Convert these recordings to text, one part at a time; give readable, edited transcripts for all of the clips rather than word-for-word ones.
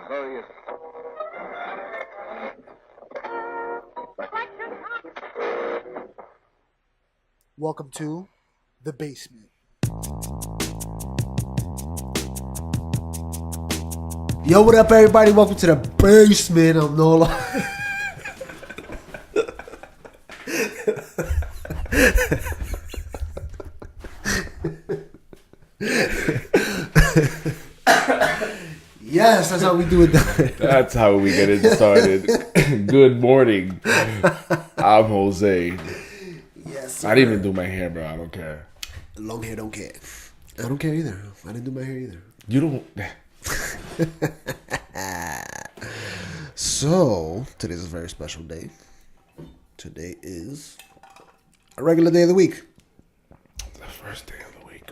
Oh, yes. Welcome to the basement. Yo, what up, everybody? Welcome to the basement. I'm no longer. Yes, that's how we do it. That's how we get it started. Good morning. I'm Jose. Yes, I didn't even do my hair, bro. I don't care. long hair don't care. I don't care either. I didn't do my hair either. You don't. So, today's a very special day. Today is a regular day of the week. The first day of the week.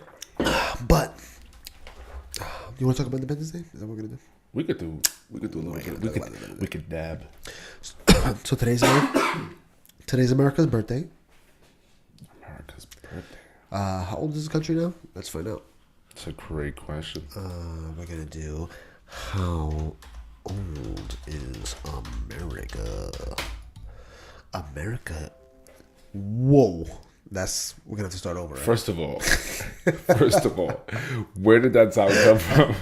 But, you want to talk about Independence Day? Is that what we're going to do? We could do a little bit. We could dab. So today's America's birthday. America's birthday. How old is this country now? Let's find out. It's a great question. We're going to do how old is America? America. Whoa. We're going to have to start over. Right? First of all, where did that sound come from?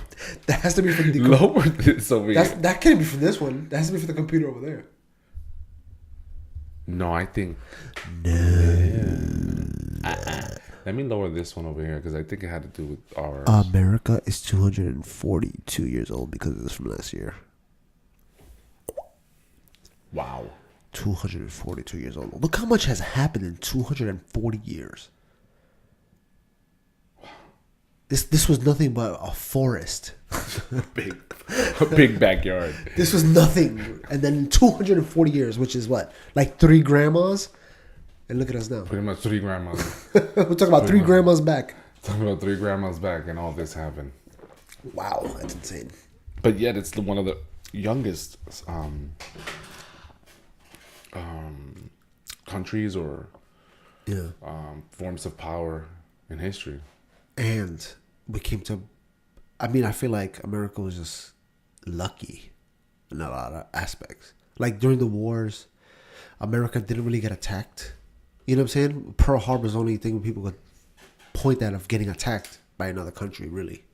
That has to be from the Lower this over here. That can't be from this one. That has to be from the computer over there. No, I think. Let me lower this one over here because I think it had to do with ours. America is 242 years old because of this from last year. Wow. 242 years old. Look how much has happened in 240 years. This was nothing but a forest. a big backyard. This was nothing. And then in 240 years, which is what? Like 3 grandmas? And look at us now. Pretty much 3 grandmas. We're talking about 3 grandmas back. Talking about 3 grandmas back and all this happened. Wow, that's insane. But yet it's one of the youngest countries or forms of power in history. And we came to, I feel like America was just lucky in a lot of aspects. Like during the wars, America didn't really get attacked. You know what I'm saying? Pearl Harbor is the only thing people could point at of getting attacked by another country, really.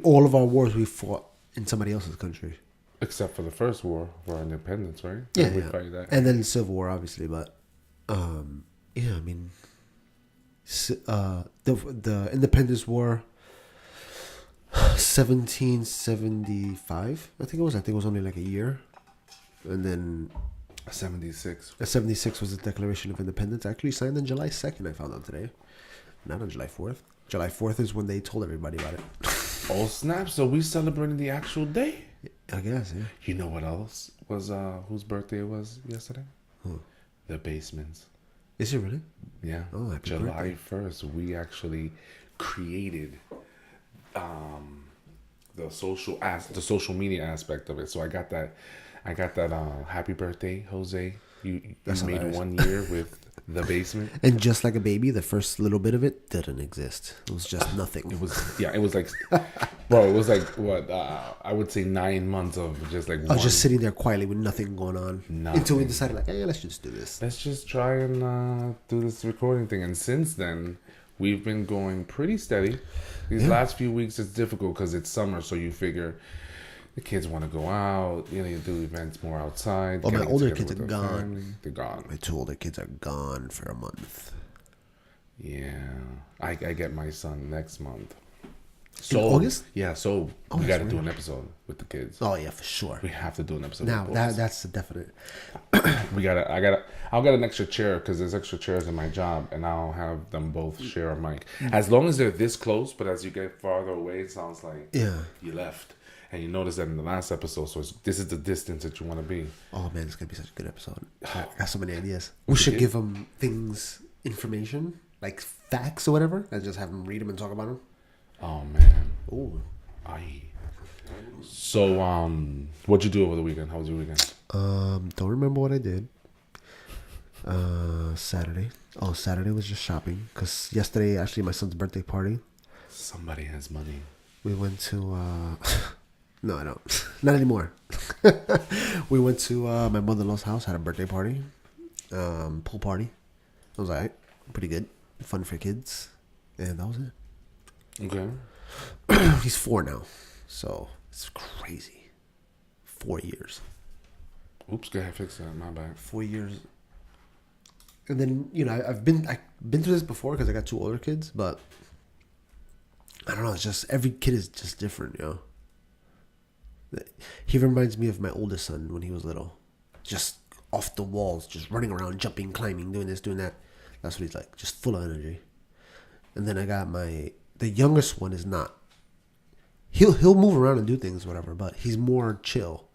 All of our wars we fought in somebody else's country. Except for the first war for our independence, right? Yeah, We fight that. And then the Civil War, obviously. But, the Independence War, 1775, I think it was. I think it was only like a year. And then 76. 76 was the Declaration of Independence. Actually signed on July 2nd, I found out today. Not on July 4th. July 4th is when they told everybody about it. Oh, snap. So we celebrating the actual day? I guess, yeah. You know what else was, whose birthday it was yesterday? The Basements. Is it really? Yeah. Oh, happy July birthday. 1st, we actually created the social media aspect of it. So I got that happy birthday, Jose. You made hilarious. 1 year with the basement. And just like a baby, the first little bit of it didn't exist. It was just nothing. It was like bro, it was like what I would say 9 months of just like I was just sitting there quietly with nothing going on. Nothing. Until we decided like, hey, let's just do this. Let's just try and do this recording thing. And since then, we've been going pretty steady. These last few weeks, it's difficult because it's summer, so you figure the kids want to go out. You do events more outside. Oh, my older kids are gone. Family. They're gone. My 2 older kids are gone for a month. Yeah, I get my son next month. In August? Yeah, so we got to do an episode with the kids. Oh yeah, for sure. We have to do an episode. Now with boys. that's the definite. I'll get an extra chair because there's extra chairs in my job, and I'll have them both share a mic. As long as they're this close, but as you get farther away, it sounds like you left. And you notice that in the last episode, so this is the distance that you want to be. Oh man, it's gonna be such a good episode. I got so many ideas. We should give them information, like facts or whatever, and just have them read them and talk about them. Oh man. Oh. So what'd you do over the weekend? How was your weekend? Don't remember what I did. Saturday. Oh, Saturday was just shopping because yesterday actually my son's birthday party. Somebody has money. We went to No, I don't. Not anymore. We went to my mother-in-law's house, had a birthday party, pool party. It was alright, pretty good, fun for kids, and that was it. Okay. He's 4 now, so it's crazy. 4 years. Oops, go ahead, fix that. My bad. 4 years. And then I've been through this before because I got 2 older kids, but I don't know. It's just every kid is just different, He reminds me of my oldest son when he was little, just off the walls, just running around, jumping, climbing, doing this, doing that. That's what he's like, just full of energy. And then I got the youngest one is not. He'll move around and do things, whatever, but he's more chill.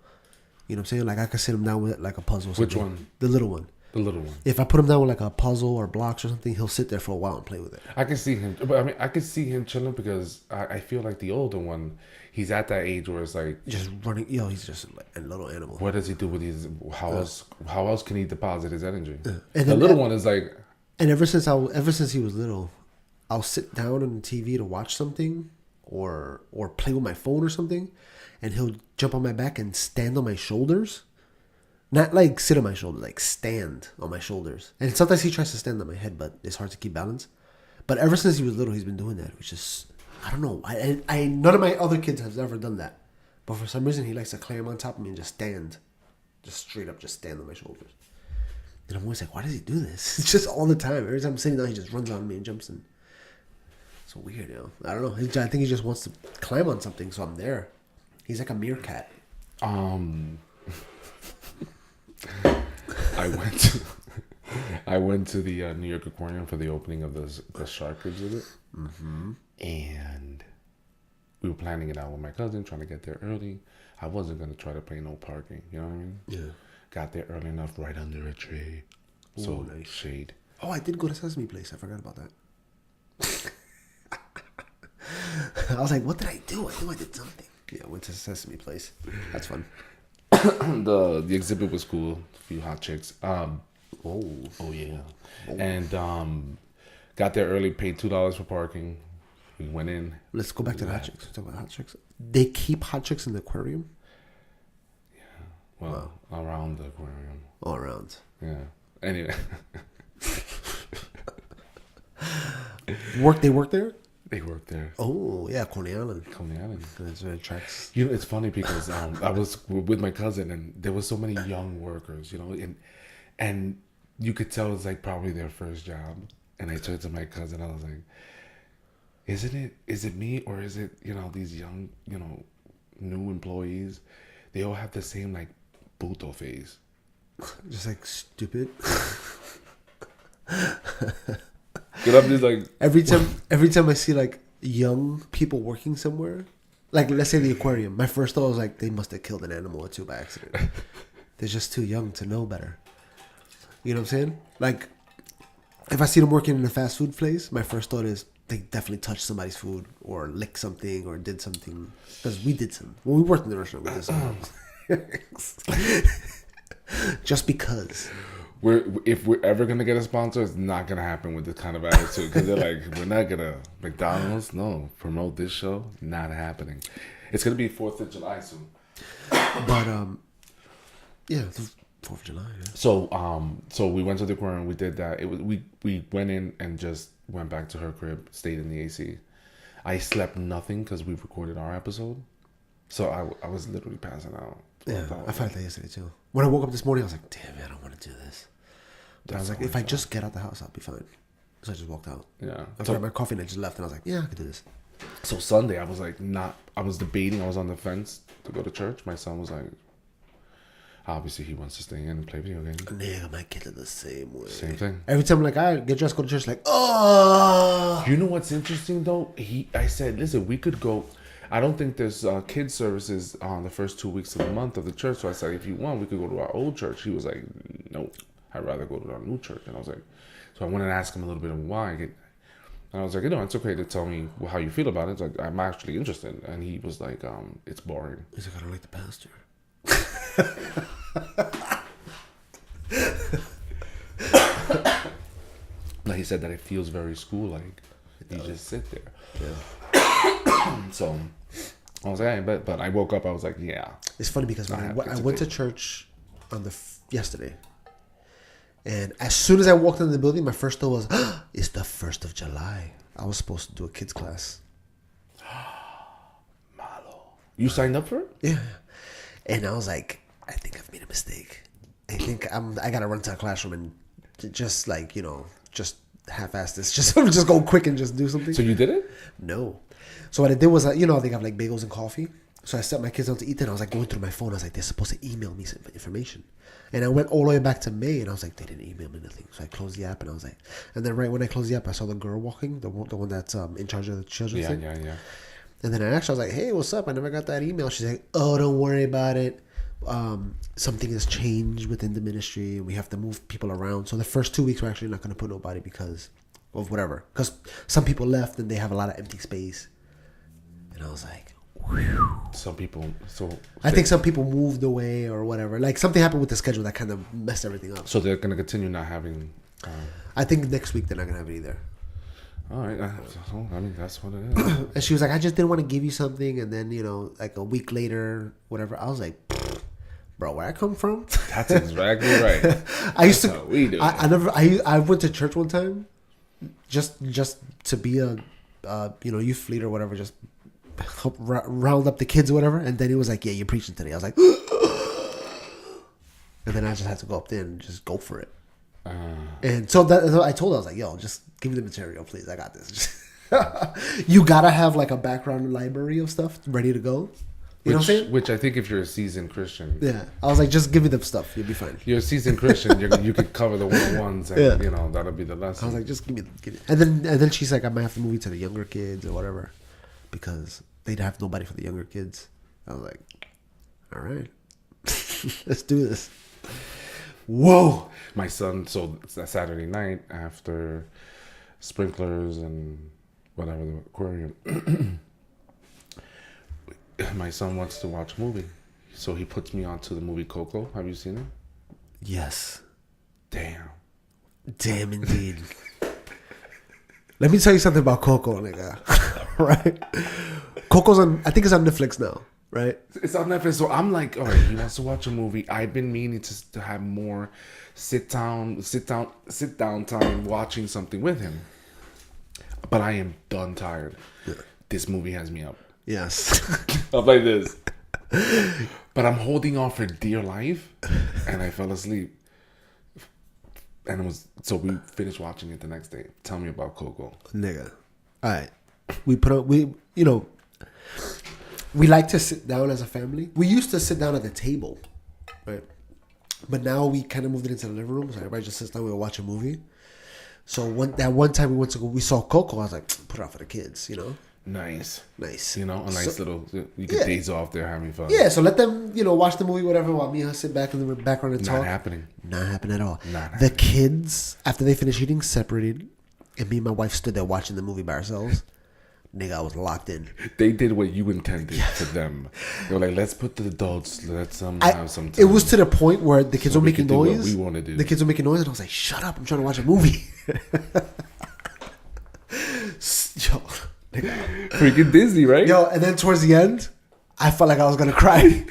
You know what I'm saying? Like I could sit him down with like a puzzle. Or Which something. one? The little one. The little one. If I put him down with like a puzzle or blocks or something, he'll sit there for a while and play with it. I can see him, but I mean, I can see him chilling because I feel like the older one, he's at that age where it's like just running. He's just like a little animal. What does he do with his? How else can he deposit his energy? And the little one is like. And ever since he was little, I'll sit down on the TV to watch something, or play with my phone or something, and he'll jump on my back and stand on my shoulders. Not like sit on my shoulders, like stand on my shoulders. And sometimes he tries to stand on my head, but it's hard to keep balance. But ever since he was little, he's been doing that, which is, I don't know. I none of my other kids have ever done that. But for some reason, he likes to climb on top of me and just stand. Just straight up, just stand on my shoulders. And I'm always like, why does he do this? It's just all the time. Every time I'm sitting down, he just runs on me and jumps in. It's weird, I don't know. I think he just wants to climb on something, so I'm there. He's like a meerkat. I went to the New York Aquarium for the opening of the shark exhibit, and we were planning it out with my cousin, trying to get there early. I wasn't gonna try to pay no parking. You know what I mean? Yeah. Got there early enough, right under a tree, so nice. shade. Oh, I did go to Sesame Place. I forgot about that. I was like, what did I do? I knew I did something. Yeah, I went to Sesame Place. That's fun. The exhibit was cool. A few hot chicks. Oh yeah. Oh. And got there early. Paid $2 for parking. We went in. Let's go back to the hot chicks. Let's talk about hot chicks. They keep hot chicks in the aquarium. Yeah. Well, around the aquarium. All around. Yeah. Anyway. They work there. They work there. Oh yeah, Coney Island. Coney Island. That's where it tracks. You know, it's funny because I was with my cousin and there was so many young workers, and you could tell it's like probably their first job. And I turned to my cousin, I was like, is it me or is it, these young, new employees? They all have the same like puto face. Just like stupid. Because I'm just like every time I see like young people working somewhere, like let's say the aquarium, my first thought was like they must have killed an animal or two by accident. They're just too young to know better. You know what I'm saying? Like if I see them working in a fast food place, my first thought is they definitely touched somebody's food or licked something or did something, because we did some when we worked in the restaurant. We did something. Just because. If we're ever gonna get a sponsor, it's not gonna happen with this kind of attitude, because they're like, we're not gonna McDonald's, no, promote this show, not happening. It's gonna be 4th of July soon. But yeah, the 4th of July. Yeah. So we went to the aquarium. We did that. We went in and just went back to her crib, stayed in the AC. I slept nothing because we recorded our episode, so I was literally passing out. Yeah, I felt that yesterday too. When I woke up this morning, I was like, damn it, I don't want to do this. But I was like, if I just get out the house, I'll be fine. So I just walked out. Yeah. I got my coffee and I just left, and I was like, yeah, I could do this. So Sunday, I was like, I was debating. I was on the fence to go to church. My son was like, obviously he wants to stay in and play video games. Nigga, my kid is the same way. Same thing. Every time I'm like, all right, get dressed, go to church, like, oh. You know what's interesting though? I said, listen, we could go. I don't think there's kids services on the first 2 weeks of the month of the church. So I said, if you want, we could go to our old church. He was like, no, I'd rather go to our new church. And I was like, so I went and asked him a little bit of why. And I was like, it's okay to tell me how you feel about it. It's like, I'm actually interested. And he was like, it's boring. He's like, I don't like the pastor. Like he said that it feels very school-like. You just sit there. Yeah. So I was like, but I woke up. I was like, yeah. It's funny because when I went to church on yesterday, and as soon as I walked into the building, my first thought was, "It's the 1st of July." I was supposed to do a kids class. Malo. You signed up for it? Yeah, and I was like, I think I've made a mistake. I think I gotta run to a classroom and just like just half-ass this, just go quick and just do something. So you did it? No. So what I did was, they have like bagels and coffee. So I set my kids down to eat that. I was like going through my phone. I was like, they're supposed to email me some information. And I went all the way back to May, and I was like, they didn't email me nothing. So I closed the app, and I was like, and then right when I closed the app, I saw the girl walking, the one that's in charge of the children's thing. Yeah. And then I was like, hey, what's up? I never got that email. She's like, oh, don't worry about it. Something has changed within the ministry, and we have to move people around. So the first 2 weeks, we're actually not going to put nobody because of whatever. Because some people left, and they have a lot of empty space. And I was like, whew. Some people, I think some people moved away or whatever. Like something happened with the schedule that kind of messed everything up. So they're going to continue not having. I think next week they're not going to have it either. All right. I mean, that's what it is. And she was like, I just didn't want to give you something. And then, like a week later, whatever. I was like, bro, where I come from? That's exactly right. I went to church one time just to be a, youth leader or whatever, just help round up the kids or whatever. And then he was like, yeah, you're preaching today. I was like, and then I just had to go up there and just go for it. And so I told her, I was like, yo, just give me the material, please. I got this. You gotta have like a background library of stuff ready to go. You know what I'm saying? Which I think if you're a seasoned Christian. Yeah. I was like, just give me the stuff. You'll be fine. You're a seasoned Christian. You could cover the one-on-ones and, that'll be the lesson. I was like, just give me. And then she's like, I might have to move you to the younger kids or whatever because they'd have nobody for the younger kids. I was like, all right, let's do this. Whoa. My son, so it's that Saturday night after sprinklers and whatever, the aquarium, my son wants to watch a movie. So he puts me onto the movie Coco. Have you seen it? Yes. Damn indeed. Let me tell you something about Coco, nigga. Right? Coco's I think it's on Netflix now, right? It's on Netflix. So I'm like, all right, he wants to watch a movie. I've been meaning to have more sit down time watching something with him. But I am done tired. Yeah. This movie has me up. Yes. I'm like this. But I'm holding on for dear life. And I fell asleep. And so we finished watching it the next day. Tell me about Coco. Nigga. All right. We like to sit down as a family. We used to sit down at the table, right? But now we kind of moved it into the living room. So everybody just sits down, we'll watch a movie. So one time we saw Coco, I was like, put it out for the kids, Nice. A nice little, you get days off there having fun. Yeah, so let them, watch the movie, whatever, while me and her sit back in the background and talk. Not happening. Not happening at all. The kids, after they finished eating, separated, and me and my wife stood there watching the movie by ourselves. Nigga, I was locked in. They did what you intended for them. They were like, let's put the adults, let's have some time. It was to the point where the kids were making noise. What we want to do. The kids were making noise, and I was like, shut up, I'm trying to watch a movie. Yo, nigga. Freaking Disney, right? Yo, and then towards the end, I felt like I was going to cry.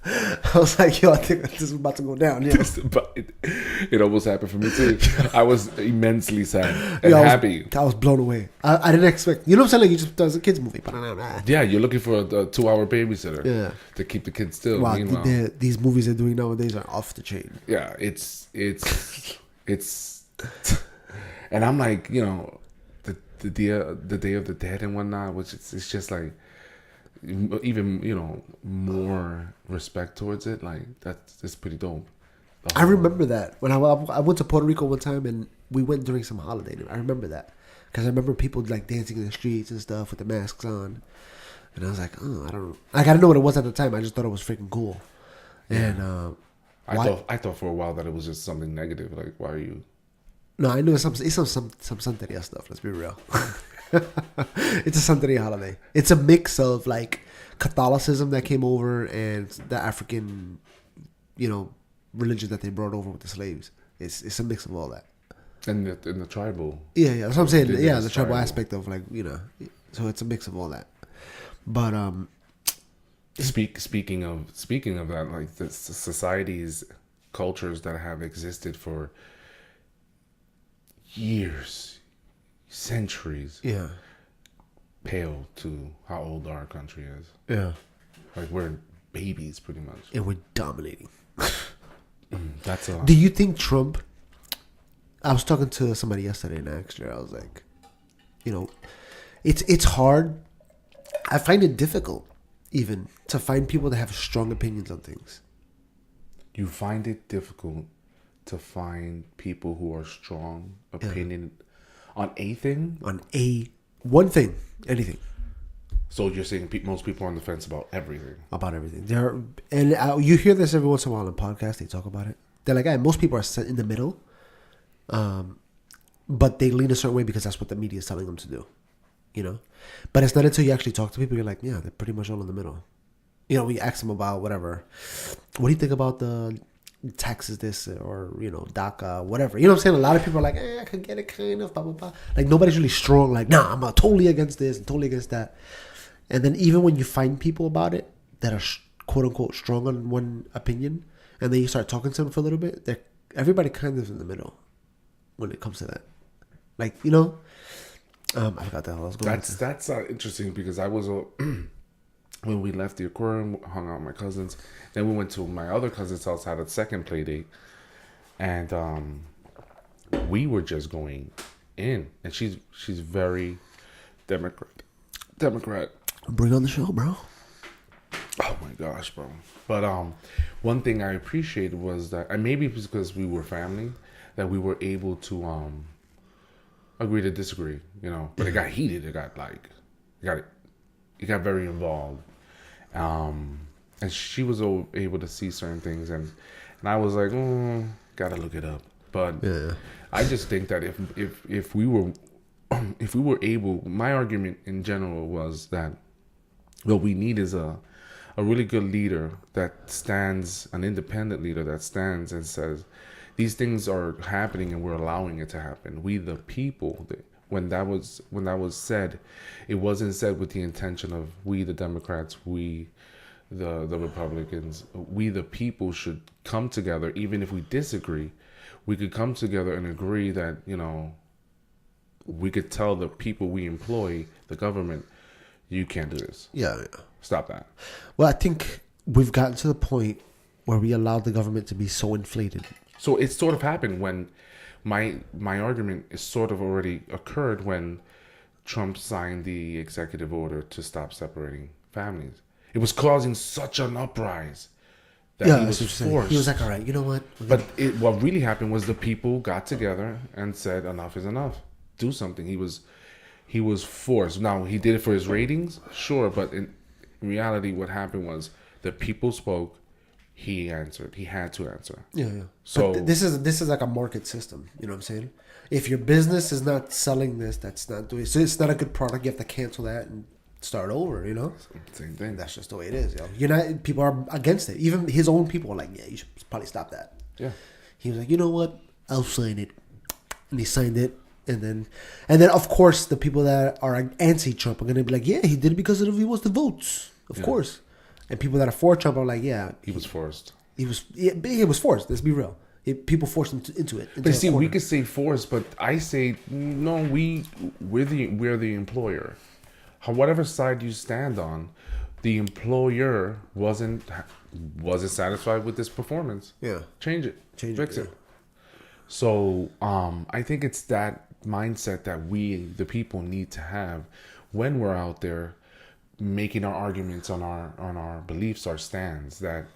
I was like, yo, I think this is about to go down. Yeah. It almost happened for me too. I was immensely sad and happy. I was blown away. I didn't expect. You know what I'm saying? Like you just thought it was a kids movie. Yeah, you're looking for a 2-hour babysitter. To keep the kids still. Wow, these movies they're doing nowadays are off the chain. Yeah, it's, and I'm like, the Day of the Dead and whatnot, which it's just like. Even more respect towards it, like it's pretty dope. I remember that when I went to Puerto Rico one time and we went during some holiday. I remember that because I remember people like dancing in the streets and stuff with the masks on, and I was like, oh, I didn't know what it was at the time. I just thought it was freaking cool. And I thought for a while that it was just something negative. Like, why are you? No, I knew it's some Santeria stuff. Let's be real. It's a Santeria holiday. It's a mix of like Catholicism that came over and the African, religion that they brought over with the slaves. It's a mix of all that. And the tribal. Yeah, that's what I'm saying. Yeah, the tribal aspect of like, so it's a mix of all that. But Speaking of that, like the societies, cultures that have existed for years, centuries, Yeah. pale to how old our country is. Yeah. Like we're babies, pretty much. And we're dominating. That's a. Do you think Trump? I was talking to somebody yesterday and actually I was like, it's hard. I find it difficult even to find people that have strong opinions on things. You find it difficult to find people who are strong opinion on a thing. On one thing, anything. So you're saying most people are on the fence about everything. About everything. You hear this every once in a while on podcasts. They talk about it. They're like, most people are set in the middle, but they lean a certain way because that's what the media is telling them to do. But it's not until you actually talk to people you're like, yeah, they're pretty much all in the middle. We ask them about whatever. What do you think about the taxes this or DACA, whatever? You know what I'm saying? A lot of people are like, I can get it kind of, blah, blah, blah. Like nobody's really strong. Like, nah, I'm totally against this and totally against that. And then even when you find people about it that are quote unquote strong on one opinion, and then you start talking to them for a little bit, everybody kind of is in the middle when it comes to that. Like, I forgot the hell I was going to. That's interesting because I was when we left the aquarium, hung out with my cousins. Then we went to my other cousin's house, had a second play date, and we were just going in. And she's very Democrat. Bring on the show, bro. Oh my gosh, bro! But one thing I appreciated was that, and maybe because we were family, that we were able to agree to disagree. But it got heated. It got very involved. And she was able to see certain things, and I was like, gotta look it up. But yeah. I just think that if we were able, my argument in general was that what we need is a really good leader that stands, an independent leader that stands and says, these things are happening and we're allowing it to happen. We the people. When that was said, it wasn't said with the intention of we the Democrats, we the Republicans, we the people should come together. Even if we disagree, we could come together and agree that we could tell the people we employ, the government, you can't do this. Yeah. Stop that. Well, I think we've gotten to the point where we allowed the government to be so inflated. So it sort of happened when my argument is sort of already occurred when Trump signed the executive order to stop separating families. It was causing such an uprise that he was forced. He was like, all right, you know what? But what really happened was the people got together and said, enough is enough. Do something. He was forced. Now, he did it for his ratings, sure, but in reality, what happened was the people spoke. He answered. He had to answer. Yeah. So but this is like a market system. You know what I'm saying? If your business is not selling this, that's not doing. So it's not a good product. You have to cancel that and start over. Same thing. That's just the way it is. People are against it. Even his own people are like, yeah, you should probably stop that. Yeah. He was like, you know what? I'll sign it, and he signed it. And then of course the people that are anti-Trump are gonna be like, yeah, he did it because he wants the votes, of course. And people that are for Trump are like, yeah, he was forced. He was forced. Let's be real. People forced him into it. But see, we could say forced, but I say no. We're the employer. Whatever side you stand on, the employer wasn't satisfied with this performance. Yeah, fix it. So I think it's that mindset that we, the people, need to have when we're out there making our arguments on our beliefs, our stands. That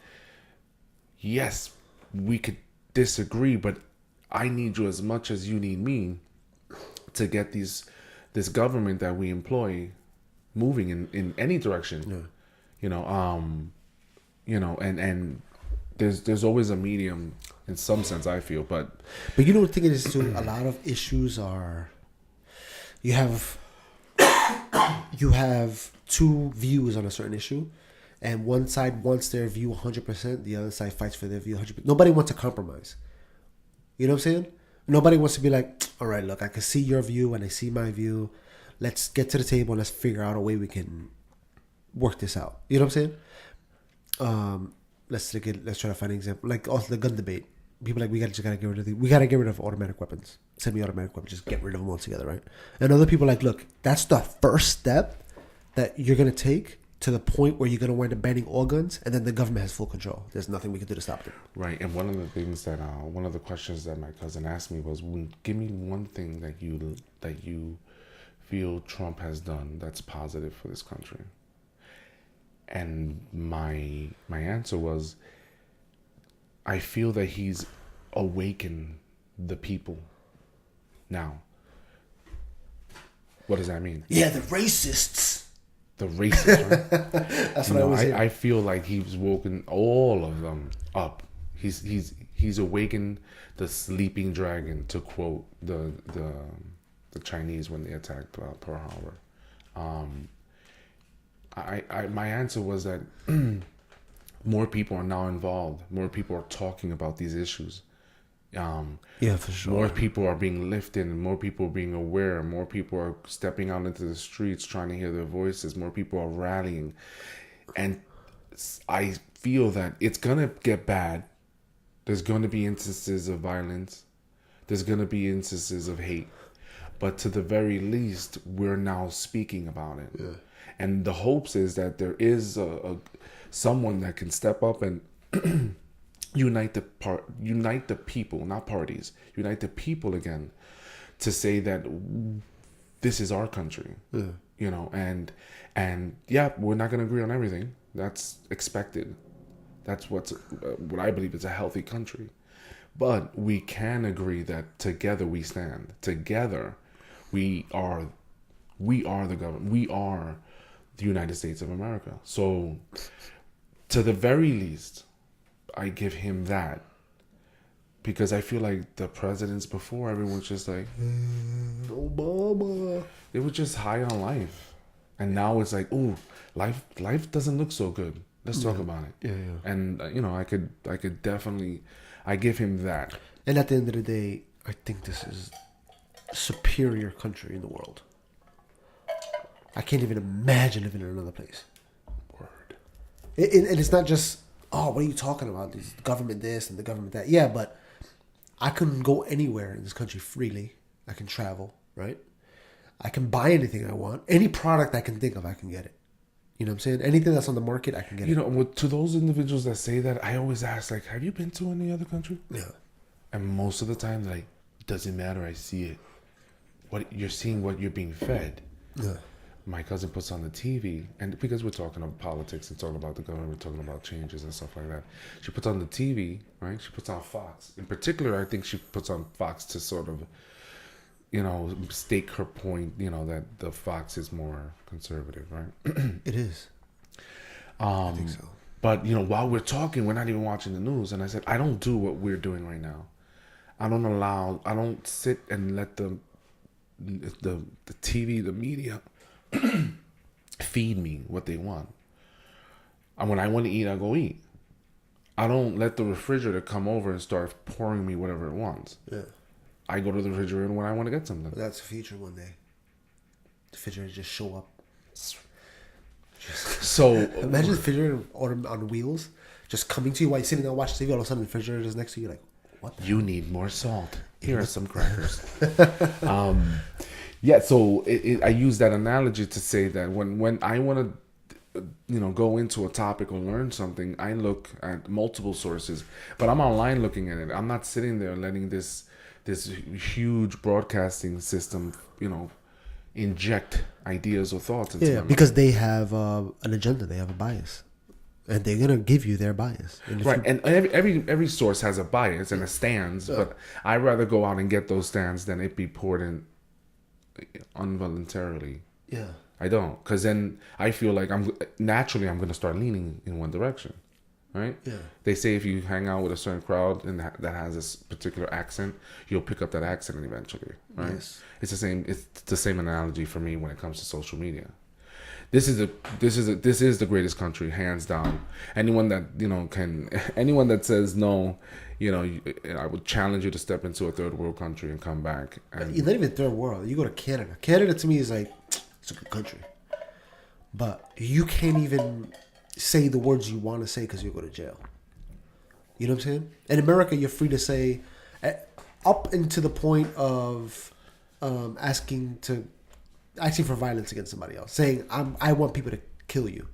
yes, we could disagree, but I need you as much as you need me to get this government that we employ moving in any direction. And there's always a medium in some sense, I feel, but you know what the thing is too, a lot of issues are you have two views on a certain issue, and one side wants their view 100%, the other side fights for their view 100%. Nobody wants to compromise. You know what I'm saying? Nobody wants to be like, all right, look, I can see your view and I see my view. Let's get to the table and let's figure out a way we can work this out. You know what I'm saying? let's try to find an example. Like also the gun debate. People like we gotta get rid of automatic weapons, semi-automatic weapons. Just get rid of them altogether, right? And other people are like, look, that's the first step that you're gonna take to the point where you're gonna wind up banning all guns, and then the government has full control. There's nothing we can do to stop them. Right. And one of the things that one of the questions that my cousin asked me was, give me one thing that you feel Trump has done that's positive for this country. And my answer was, I feel that he's awakened the people. Now, what does that mean? Yeah, the racists. The racists, right? That's what I was saying. I feel like he's woken all of them up. He's awakened the sleeping dragon, to quote the Chinese when they attacked Pearl Harbor. My answer was that more people are now involved. More people are talking about these issues. Yeah, for sure. More people are being lifted, and more people are being aware. More people are stepping out into the streets, trying to hear their voices. More people are rallying, and I feel that it's gonna get bad. There's gonna be instances of violence. There's gonna be instances of hate, but to the very least, we're now speaking about it. Yeah. And the hopes is that there is someone that can step up and unite the people, not parties. Unite the people again to say that this is our country. Yeah. You know, and yeah, we're not going to agree on everything. That's expected. That's what I believe is a healthy country. But we can agree that together we stand. Together we are the government. We are the United States of America. So to the very least, I give him that, because I feel like the presidents before, everyone's just like Obama. It was just high on life, and now it's like, ooh, life doesn't look so good. Let's talk about it. Yeah, yeah. And I could definitely, I give him that. And at the end of the day, I think this is a superior country in the world. I can't even imagine living in another place. Word. And it's not just, oh, what are you talking about? This government this and the government that. Yeah, but I can go anywhere in this country freely. I can travel, right? I can buy anything I want. Any product I can think of, I can get it. You know what I'm saying? Anything that's on the market, I can get it. To those individuals that say that, I always ask, like, have you been to any other country? Yeah. And most of the time, like, it doesn't matter. I see it. What you're seeing, what you're being fed. Yeah. My cousin puts on the TV, and because we're talking about politics and talking about the government, we're talking about changes and stuff like that. She puts on the TV, right? She puts on Fox. In particular, I think she puts on Fox to sort of, stake her point, that the Fox is more conservative, right? It is. I think so. But, while we're talking, we're not even watching the news. And I said, I don't do what we're doing right now. I don't sit and let the TV, the media feed me what they want. And when I want to eat, I go eat. I don't let the refrigerator come over and start pouring me whatever it wants. Yeah. I go to the refrigerator when I want to get something. That's a feature one day. The refrigerator just show up. So imagine the refrigerator on wheels just coming to you while you're sitting there watching TV. All of a sudden, the refrigerator is next to you. Like, what? You need more salt. Here are some crackers. Yeah, so I use that analogy to say that when I want to, go into a topic or learn something, I look at multiple sources. But I'm online looking at it. I'm not sitting there letting this huge broadcasting system, inject ideas or thoughts into my mind. Because they have an agenda. They have a bias. And they're gonna give you their bias, right? And every source has a bias and a stance, but I'd rather go out and get those stands than it be poured in involuntarily. Yeah, I don't, because then I feel like I'm gonna start leaning in one direction, right? Yeah. They say if you hang out with a certain crowd and that has this particular accent, you'll pick up that accent eventually, right? Yes. It's the same analogy for me when it comes to social media. This is the greatest country, hands down. Anyone that anyone that says no, I would challenge you to step into a third world country and come back. And you're not even third world. You go to Canada. Canada to me is like, it's a good country, but you can't even say the words you want to say because you'll go to jail. You know what I'm saying? In America, you're free to say, up into the point of asking for violence against somebody else, saying I want people to kill you.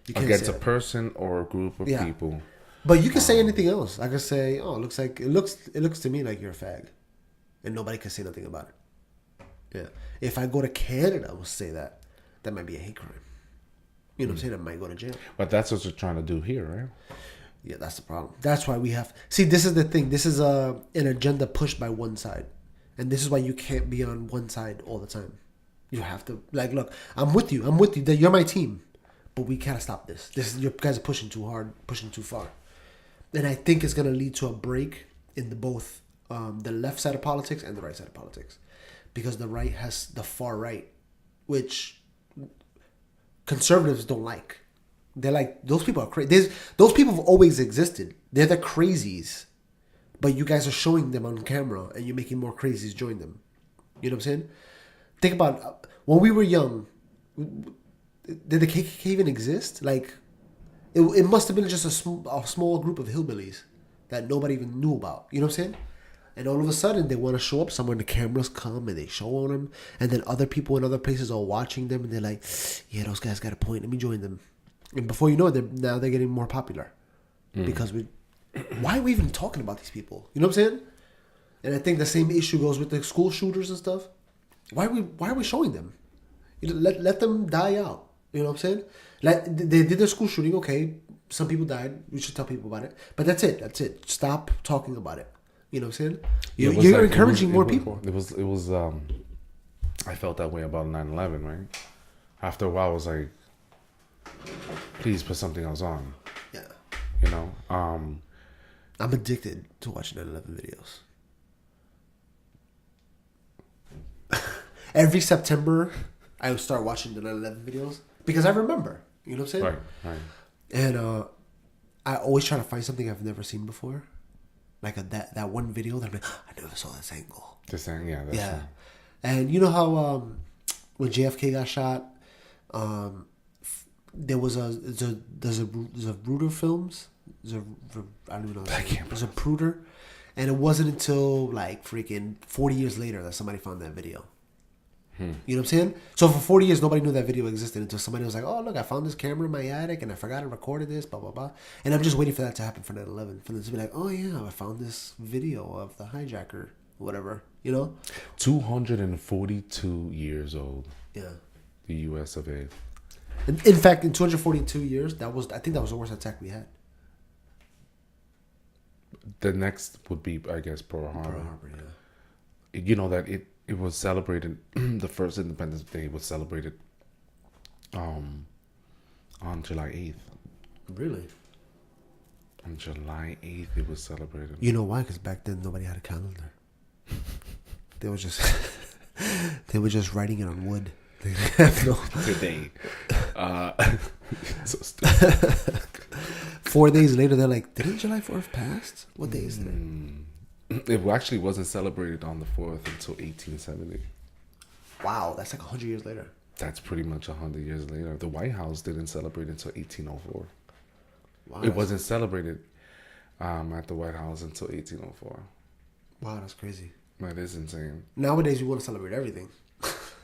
You can't against say a that. person or a group of people. But you can say anything else. I can say, oh, it looks to me like you're a fag, and nobody can say nothing about it. Yeah. If I go to Canada, I will say that. That might be a hate crime. You know what I'm saying? I might go to jail. But that's what you're trying to do here, right? Yeah, that's the problem. That's why we have... See, this is the thing. This is an agenda pushed by one side. And this is why you can't be on one side all the time. You have to... Like, look, I'm with you. You're my team. But we gotta stop this. You guys are pushing too hard, pushing too far. And I think it's going to lead to a break in both the left side of politics and the right side of politics. Because the right has the far right, which conservatives don't like. They're like, those people are crazy. Those people have always existed. They're the crazies. But you guys are showing them on camera and you're making more crazies join them. You know what I'm saying? Think about when we were young, did the KKK even exist? Like, it must have been just a small group of hillbillies that nobody even knew about. You know what I'm saying? And all of a sudden, they want to show up somewhere, and the cameras come, and they show on them. And then other people in other places are watching them, and they're like, yeah, those guys got a point. Let me join them. And before you know it, they're getting more popular. Because why are we even talking about these people? You know what I'm saying? And I think the same issue goes with the school shooters and stuff. Why are we showing them? Let them die out. You know what I'm saying? Like, they did the school shooting, okay. Some people died. We should tell people about it. But that's it. Stop talking about it. You know what I'm saying? You're encouraging more people. It was I felt that way about 9/11, right? After a while, I was like, please put something else on. Yeah. You know? I'm addicted to watching 9/11 videos. Every September, I would start watching the 9/11 videos because I remember. You know what I'm saying? Right. And I always try to find something I've never seen before. Like that one video that I'm like, I never saw this angle. This angle, yeah. Yeah. And you know how when JFK got shot, there's a Bruder Films. I don't even know. There's a Bruder, and it wasn't until like freaking 40 years later that somebody found that video. You know what I'm saying? So for 40 years, nobody knew that video existed until somebody was like, oh, look, I found this camera in my attic and I forgot I recorded this, blah, blah, blah. And I'm just waiting for that to happen for 9/11. For them to be like, oh, yeah, I found this video of the hijacker, whatever, you know? 242 years old. Yeah. The U.S. of A. In fact, in 242 years, I think that was the worst attack we had. The next would be, I guess, Pearl Harbor. Pearl Harbor, yeah. You know that it was celebrated. The first Independence Day was celebrated on July 8th. Really? On July 8th, it was celebrated. You know why? Because back then nobody had a calendar. They were just writing it on wood. They didn't have no Today. So stupid. 4 days later, they're like, didn't July 4th pass? What day is it? It actually wasn't celebrated on the 4th until 1870. Wow, that's like 100 years later. That's pretty much 100 years later. The White House didn't celebrate until 1804. Wow, It wasn't celebrated at the White House until 1804. Wow, that's crazy. That is insane. Nowadays, we want to celebrate everything.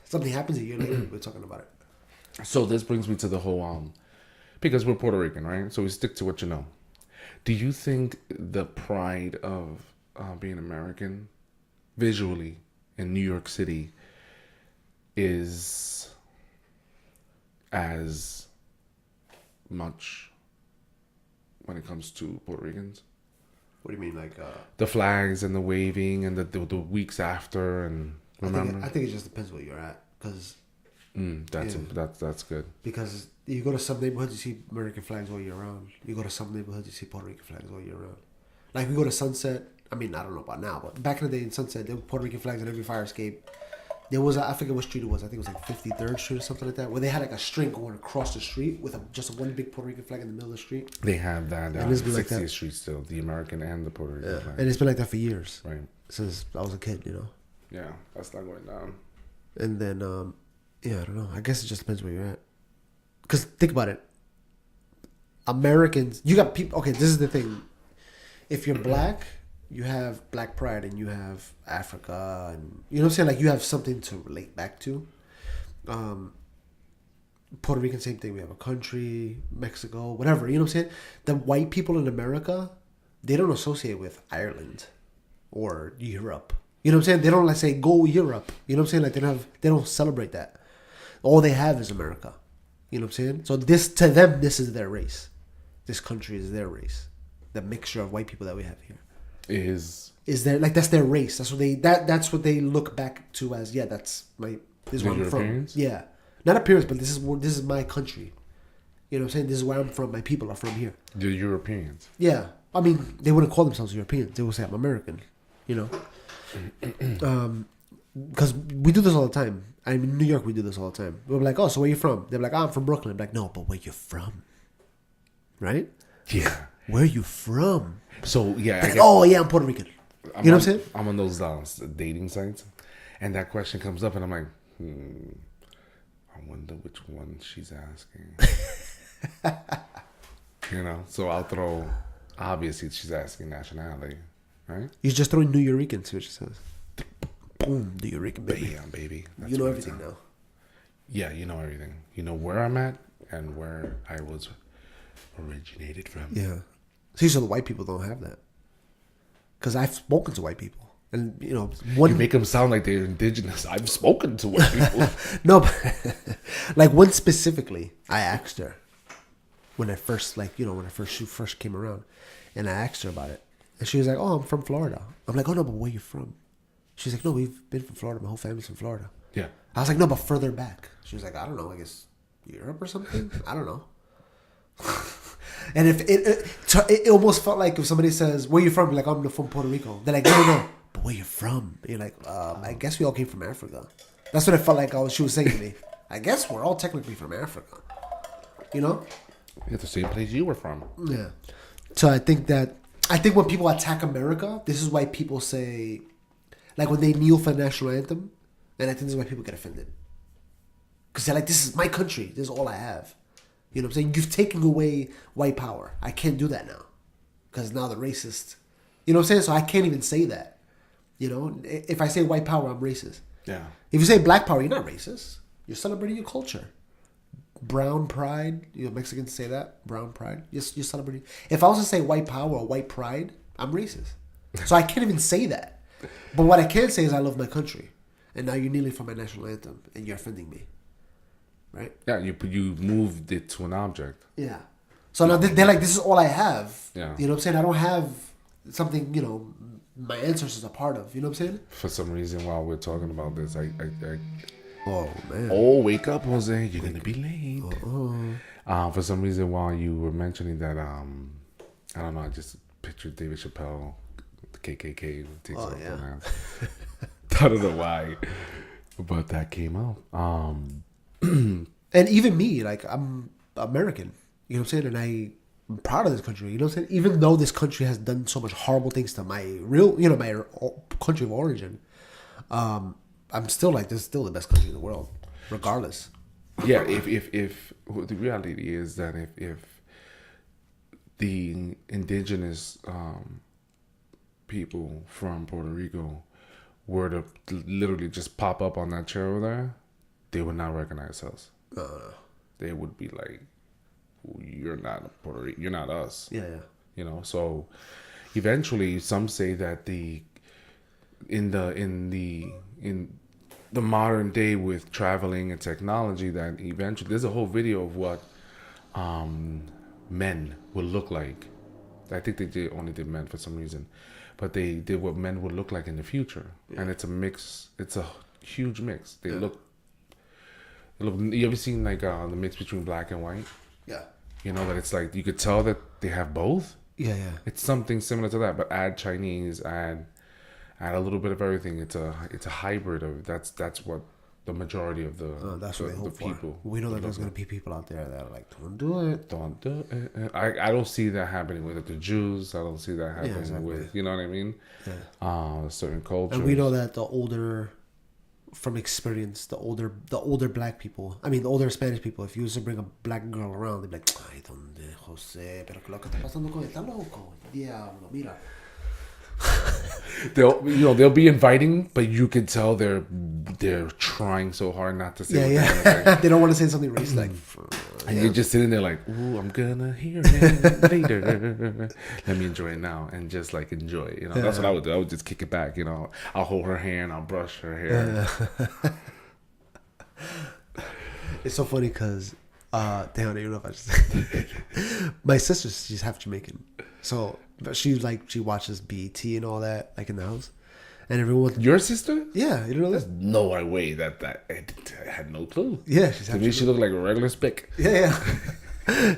Something happens a year later, we're talking about it. So this brings me to the whole, because we're Puerto Rican, right? So we stick to what you know. Do you think the pride of being American visually in New York City is as much when it comes to Puerto Ricans? What do you mean, like the flags and the waving and the weeks after, and remember? I think it just depends where you're at, because that's good. Because you go to some neighborhoods, you see American flags all year round. You go to some neighborhoods, you see Puerto Rican flags all year round. Like we go to Sunset. I mean, I don't know about now, but back in the day in Sunset, there were Puerto Rican flags on every fire escape. There was I forget what street it was. I think it was like 53rd Street or something like that, where they had like a string going across the street with just one big Puerto Rican flag in the middle of the street. They have that on 60th like Street still, the American and the Puerto Rican flag. And it's been like that for years, right? Since I was a kid, you know. Yeah, that's not going down. And then, I don't know. I guess it just depends where you're at. Because think about it. Americans, you got people. Okay, this is the thing. If you're black, you have black pride, and you have Africa, and you know what I'm saying. Like you have something to relate back to. Puerto Rican, same thing. We have a country, Mexico, whatever. You know what I'm saying. The white people in America, they don't associate with Ireland or Europe. You know what I'm saying. They don't like say go Europe. You know what I'm saying. Like they don't celebrate that. All they have is America. You know what I'm saying. So this to them, this is their race. This country is their race. The mixture of white people that we have here is their like that's their race. That's what they look back to as this is where I'm from. Yeah, not appearance, but this is my country. You know what I'm saying? This is where I'm from. My people are from here. The Europeans. Yeah, I mean they wouldn't call themselves Europeans. They would say I'm American. You know, because we do this all the time. I mean, in New York we do this all the time. We're like, oh, so where you from? They're like, oh, I'm from Brooklyn. I'm like, no, but where you from? Right? Yeah. Where are you from? So yeah, like, I'm Puerto Rican. You know what I'm saying? I'm on those dating sites, and that question comes up, and I'm like, I wonder which one she's asking. You know, so I'll throw. Obviously, she's asking nationality, right? You just throw in New Eurekan, see what she says. Boom, New Eurekan, baby. Bam, baby. That's you know everything now. Yeah, you know everything. You know where I'm at and where I was originated from. Yeah. See, so the white people don't have that. Because I've spoken to white people. And, you know, you make them sound like they're indigenous. I've spoken to white people. No, but like one specifically, I asked her when I first, she first came around. And I asked her about it. And she was like, oh, I'm from Florida. I'm like, oh, no, but where you from? She's like, no, we've been from Florida. My whole family's from Florida. Yeah. I was like, no, but further back. She was like, I don't know. I guess Europe or something? I don't know. And if it almost felt like if somebody says, where you from? You're like, I'm from Puerto Rico. They're like, no. But where you from? You're like, I guess we all came from Africa. That's what it felt like she was saying to me. I guess we're all technically from Africa. You know? It's the same place you were from. Yeah. So I think when people attack America, this is why people say, like when they kneel for the national anthem, and I think this is why people get offended. Because they're like, this is my country. This is all I have. You know what I'm saying? You've taken away white power. I can't do that now. Because now the racist. You know what I'm saying? So I can't even say that. You know? If I say white power, I'm racist. Yeah. If you say black power, you're not racist. You're celebrating your culture. Brown pride. You know, Mexicans say that. Brown pride. You're celebrating. If I was to say white power or white pride, I'm racist. So I can't even say that. But what I can say is I love my country. And now you're kneeling for my national anthem. And you're offending me. Right? Yeah, you moved it to an object. Yeah. So now they're like, this is all I have. Yeah. You know what I'm saying? I don't have something, you know, my ancestors are part of. You know what I'm saying? For some reason, while we're talking about this, oh, man. Oh, wake up, Jose. You're going to be late. For some reason, while you were mentioning that, I don't know, I just pictured David Chappelle, the KKK. Oh, yeah. I don't know why, but that came out. And even me, like, I'm American, you know what I'm saying? And I'm proud of this country, you know what I'm saying? Even though this country has done so much horrible things to my my country of origin, I'm still like, this is still the best country in the world, regardless. Yeah, if the reality is that if the indigenous people from Puerto Rico were to literally just pop up on that chair over there, they would not recognize us. They would be like, "You're not Puerto Rican. You're not us." Yeah. You know. So eventually, some say that in the modern day with traveling and technology, that eventually there's a whole video of what men will look like. I think they only did men for some reason, but they did what men would look like in the future, and it's a mix. It's a huge mix. They look. You ever seen like the mix between black and white? Yeah. You know that it's like you could tell that they have both. Yeah. It's something similar to that, but add Chinese, add a little bit of everything. It's a hybrid of that's what the majority of that's what they hope people. For. We know that there's going to be people out there that are like, don't do it. Don't do it. I don't see that happening with the Jews. I don't see that happening with, you know what I mean? Yeah. Certain cultures. And we know that the older from experience, the older black people, I mean the older Spanish people, if you was to bring a black girl around, they'd be like, ay, donde José, pero lo que está pasando con él, está loco, diablo, mira. They'll be inviting, but you can tell they're trying so hard not to say. Yeah. They don't want to say something racist, like. And you're just sitting there like, ooh, I'm gonna hear it later. Let me enjoy it now and just like enjoy it. That's what I would do. I would just kick it back. I'll hold her hand, I'll brush her hair. It's so funny because, damn, I don't even know if I just. My sister, she's half Jamaican, so she watches BET and all that, like in the house, and everyone. Your sister? Yeah, you don't know There's that? no way that I had no clue. Yeah, she's half. To me, she looked like a regular spick. Yeah.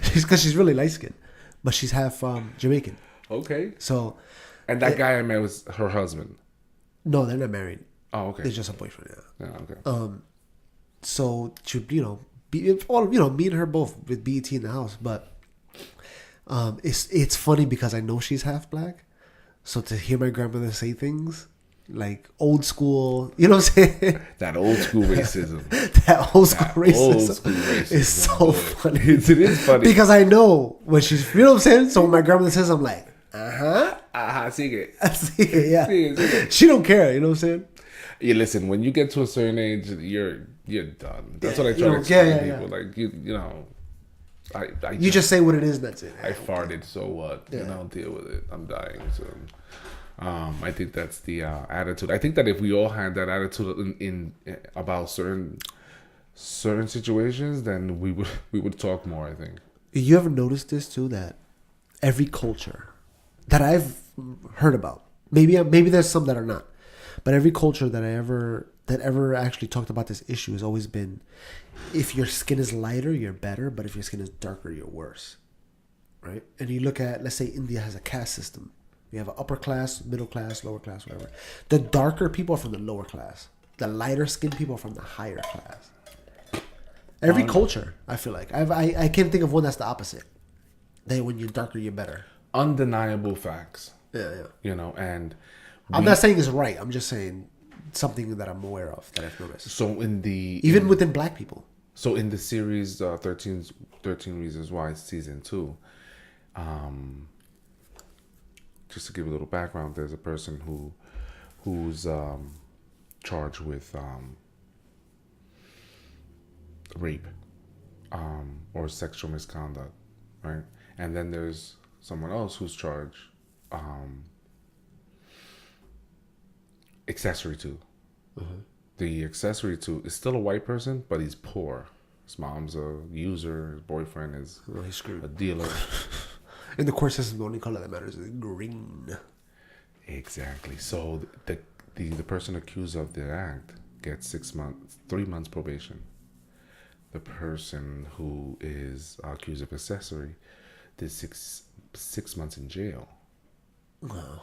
She's really light skinned, but she's half Jamaican. Okay. So. And that guy I met was her husband. No, they're not married. Oh, okay. They're just a boyfriend. Yeah. Yeah. Okay. So she, me and her both with BET in the house, but it's funny because I know she's half black, so to hear my grandmother say things like old school, you know what I'm saying? That old school racism. That old school racism is so funny. It is funny because I know when she's, you know what I'm saying. So when my grandmother says, I'm like, sigue. Sigue, yeah. Sigue. She don't care, you know what I'm saying? Yeah, listen. When you get to a certain age, you're done. That's what I try to explain to people. Like I you just say what it is. That's it. I farted, so what? Yeah. Deal with it. I'm dying. So, I think that's the attitude. I think that if we all had that attitude in about certain situations, then we would talk more. I think. You ever noticed this too? That every culture that I've heard about, maybe there's some that are not, but every culture that ever actually talked about this issue has always been, if your skin is lighter, you're better, but if your skin is darker, you're worse, right? And you look at, let's say India has a caste system. You have an upper class, middle class, lower class, whatever. The darker people are from the lower class. The lighter skinned people are from the higher class. Every culture, I feel like. I can't think of one that's the opposite. That when you're darker, you're better. Undeniable facts. Yeah. And I'm not saying it's right. I'm just saying something that I'm aware of that I've noticed. So within black people. So in the series 13 Reasons Why season 2, just to give a little background, there's a person who's charged with rape or sexual misconduct, right? And then there's someone else who's charged accessory to. Mm-hmm. The accessory to is still a white person, but he's poor. His mom's a user. His boyfriend is he's screwed. A dealer. In the court system, the only color that matters is green. Exactly. So the person accused of the act gets 3 months probation. The person who is accused of accessory did six months in jail. Wow.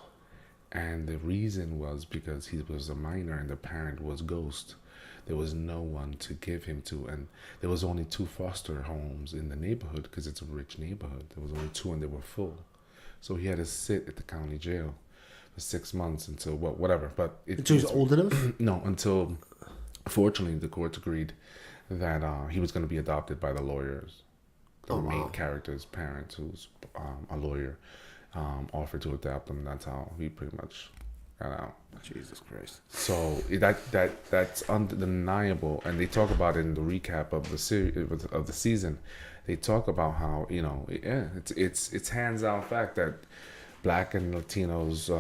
And the reason was because he was a minor and the parent was ghost. There was no one to give him to, and there was only 2 foster homes in the neighborhood because it's a rich neighborhood. There was only 2 and they were full. So he had to sit at the county jail for 6 months until whatever. But until he's old enough? No, until fortunately the court agreed that he was going to be adopted by the lawyers. The main character's parents, who's a lawyer, offered to adopt him. That's how he pretty much got out. Jesus Christ! So that's undeniable, and they talk about it in the recap of the series of the season. They talk about how it's hands down fact that Black and Latinos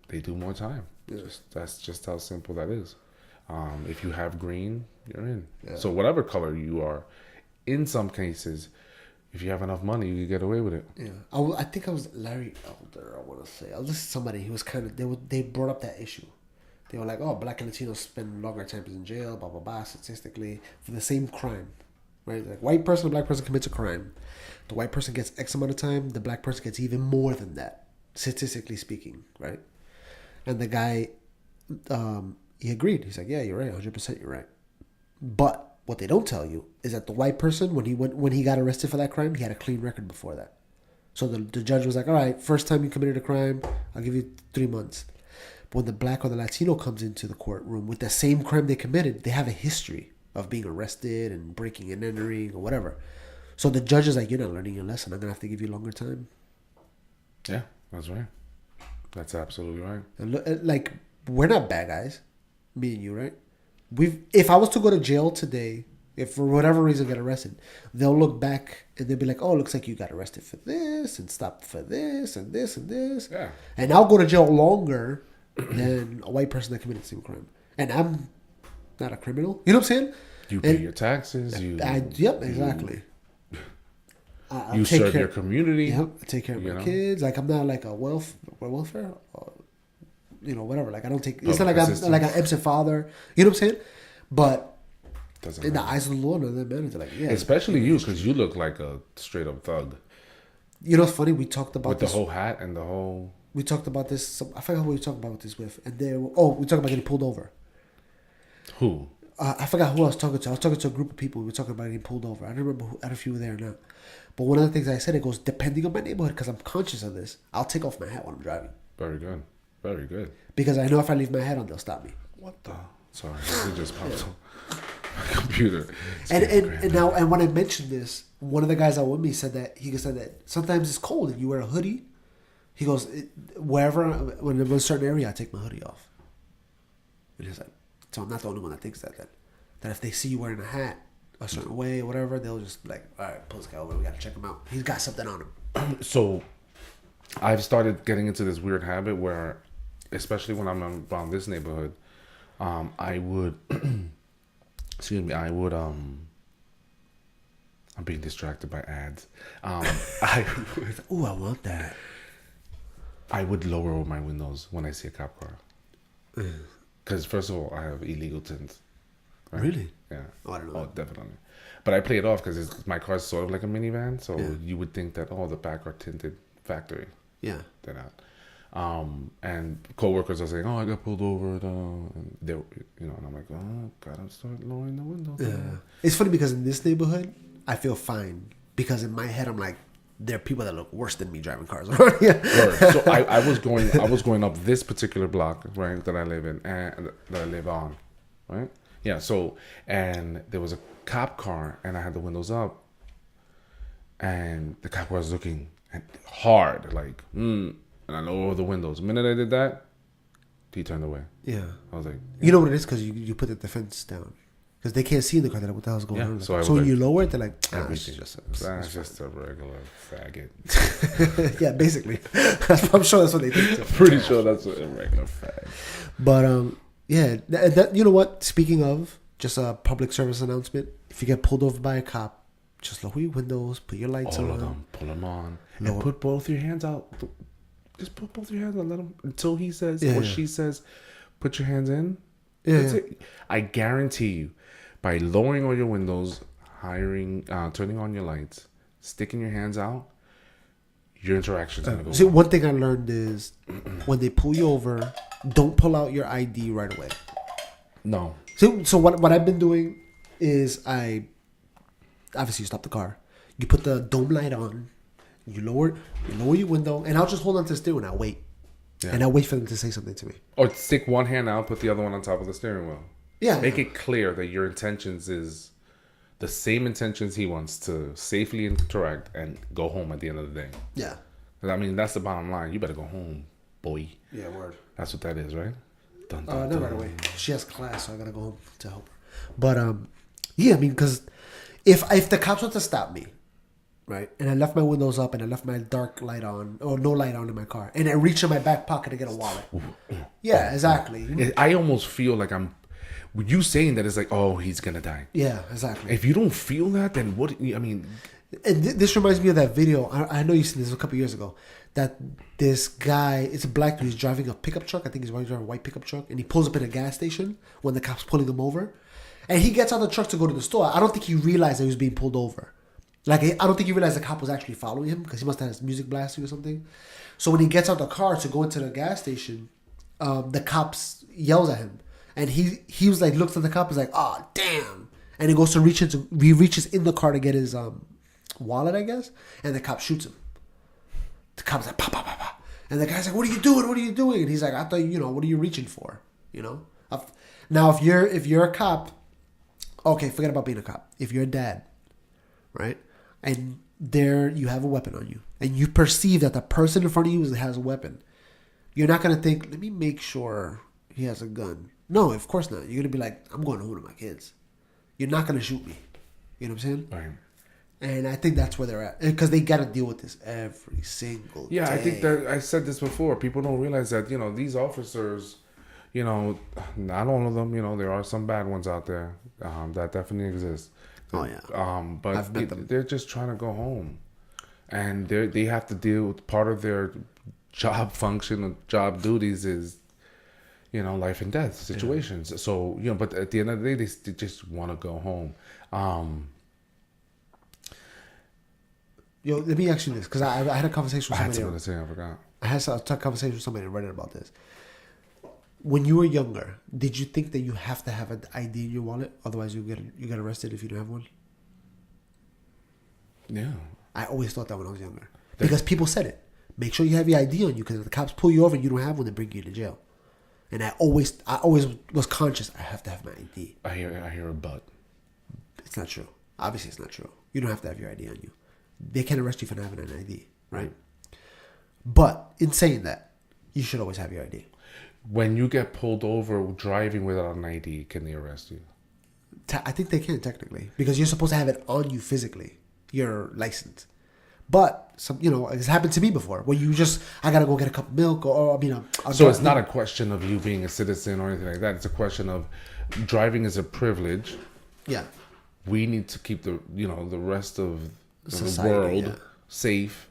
they do more time. Yeah. That's just how simple that is. If you have green, you're in. Yeah. So whatever color you are, in some cases, if you have enough money, you can get away with it. Yeah, I think I was Larry Elder. I want to say I was listening to somebody who was kind of they brought up that issue. They were like, "Oh, Black and Latinos spend longer times in jail, blah blah blah, statistically for the same crime, right? Like white person, Black person commits a crime, the white person gets X amount of time, the Black person gets even more than that, statistically speaking, right?" And the guy, he agreed. He's like, "Yeah, you're right, 100%, you're right," but what they don't tell you is that the white person, when he got arrested for that crime, he had a clean record before that. So the judge was like, all right, first time you committed a crime, I'll give you 3 months. when the black or the Latino comes into the courtroom with the same crime they committed, they have a history of being arrested and breaking and entering or whatever. So the judge is like, you're not learning your lesson. I'm going to have to give you longer time. Yeah, that's right. That's absolutely right. And like, we're not bad guys. Me and you, right? If I was to go to jail today, if for whatever reason get arrested, they'll look back and they'll be like, oh, it looks like you got arrested for this and stopped for this and this and this. Yeah. And I'll go to jail longer than a white person that committed the same crime. And I'm not a criminal. You know what I'm saying? You pay your taxes. Yep, exactly. You serve your community. Yep, I take care of my kids. Like, I'm not like a welfare, or, whatever. Like, I don't take. It's not like I'm like an absent father. You know what I'm saying? But in the eyes of the Lord, that matters. Like, yeah, especially you, because you look like a straight up thug. You know what's funny? We talked about with this, the whole hat and the whole. We talked about this. I forgot who we talked about this with, and we talked about getting pulled over. Who? I forgot who I was talking to. I was talking to a group of people. We were talking about getting pulled over. I don't remember if you were there or not. But one of the things I said, it goes, depending on my neighborhood, because I'm conscious of this, I'll take off my hat when I'm driving. Very good. Very good. Because I know if I leave my hat on, they'll stop me. What the? Sorry, it just popped on my computer. And when I mentioned this, one of the guys out with me said that sometimes it's cold and you wear a hoodie. He goes, when I'm in a certain area, I take my hoodie off. And he's like, so I'm not the only one that thinks that. That if they see you wearing a hat a certain way or whatever, they'll just like, all right, pull this guy over. We got to check him out. He's got something on him. So I've started getting into this weird habit where, especially when I'm around this neighborhood, I would, I'm being distracted by ads. I want that. I would lower my windows when I see a cop car. Because first of all, I have illegal tints. Right? Really? Yeah. Oh, I don't know. Oh, definitely. But I play it off because my car is sort of like a minivan, so you would think that the back are tinted factory. Yeah. They're not. And coworkers are saying, "Oh, I got pulled over," and they, and I'm like, "Oh, gotta start lowering the windows." Yeah. It's funny because in this neighborhood, I feel fine because in my head, I'm like, there are people that look worse than me driving cars around here. So I was going up this particular block, right, that I live in and that I live on, right. Yeah, so, and there was a cop car, and I had the windows up, and the cop was looking hard, like, and I lowered the windows. The minute I did that, he turned away. Yeah. I was like... Yeah. You know what it is? Because you put the defense down. Because they can't see in the car. They're like, what the hell's going on? So when you lower it, they're like, it's just a regular faggot. Yeah, basically. I'm sure that's what they think. Pretty sure that's a regular fag. But, yeah, that you know what? Speaking of, just a public service announcement. If you get pulled over by a cop, just lower your windows, put your lights on. All of them, pull them on, and put both your hands out. Just put both your hands on. Let them until he says or she says, "Put your hands in." That's it. I guarantee you, by lowering all your windows, turning on your lights, sticking your hands out, your interaction's gonna go. See, one thing I learned is when they pull you over, don't pull out your ID right away. No. So what I've been doing is obviously you stop the car, you put the dome light on, you lower your window, and I'll just hold on to the steering and I'll wait. Yeah. And I'll wait for them to say something to me. Or stick one hand out, put the other one on top of the steering wheel. Yeah. Make it clear that your intentions is the same intentions he wants, to safely interact and go home at the end of the day. Yeah. I mean, that's the bottom line. You better go home, boy. Yeah, word. That's what that is, right? Not right away. She has class, so I gotta go home to help her. But yeah, I mean, because if the cops want to stop me, right, and I left my windows up and I left my dark light on or no light on in my car, and I reach in my back pocket to get a wallet. Yeah, exactly. I almost feel like you saying that is like, oh, he's gonna die. Yeah, exactly. If you don't feel that, then what? I mean, and this reminds me of that video. I know you seen this a couple years ago. That this guy, it's a black dude, he's driving a pickup truck. I think he's driving a white pickup truck, and he pulls up in a gas station when the cop's pulling him over, and he gets out of the truck to go to the store. I don't think he realized that he was being pulled over. Like, I don't think he realized the cop was actually following him because he must have his music blasting or something. So when he gets out the car to go into the gas station, the cops yells at him, and he was like, looks at the cop, is like, oh damn, and he goes to he reaches in the car to get his wallet, I guess, and the cop shoots him. The cop's like, pa pa pa pa, And the guy's like, what are you doing? What are you doing? And he's like, I thought, what are you reaching for? Now, if you're a cop, okay, forget about being a cop. If you're a dad, right? And there you have a weapon on you. And you perceive that the person in front of you has a weapon. You're not going to think, let me make sure he has a gun. No, of course not. You're going to be like, I'm going home to my kids. You're not going to shoot me. You know what I'm saying? Right. And I think that's where they're at. Because they got to deal with this every single day. I think that I said this before. People don't realize that, these officers, not all of them, there are some bad ones out there. That definitely exist. Oh, yeah. But I've met them. They're just trying to go home. And they have to deal with part of their job function or job duties is, life and death situations. Yeah. So, but at the end of the day, they just want to go home. Yo, let me ask you this, because I had a conversation with somebody. I had something to say, I forgot. I had a conversation with somebody on Reddit about this. When you were younger, did you think that you have to have an ID in your wallet, otherwise you get arrested if you don't have one? Yeah. I always thought that when I was younger, because people said it. Make sure you have your ID on you, because if the cops pull you over and you don't have one, they bring you to jail. And I always was conscious. I have to have my ID. I hear a but. It's not true. Obviously, it's not true. You don't have to have your ID on you. They can't arrest you for not having an ID, right? But in saying that, you should always have your ID. When you get pulled over driving without an ID, can they arrest you? I think they can technically, because you're supposed to have it on you physically, your license. But it's happened to me before, where I gotta go get a cup of milk, so it's not a question of you being a citizen or anything like that. It's a question of driving is a privilege. Yeah. We need to keep the rest of society, the world safe.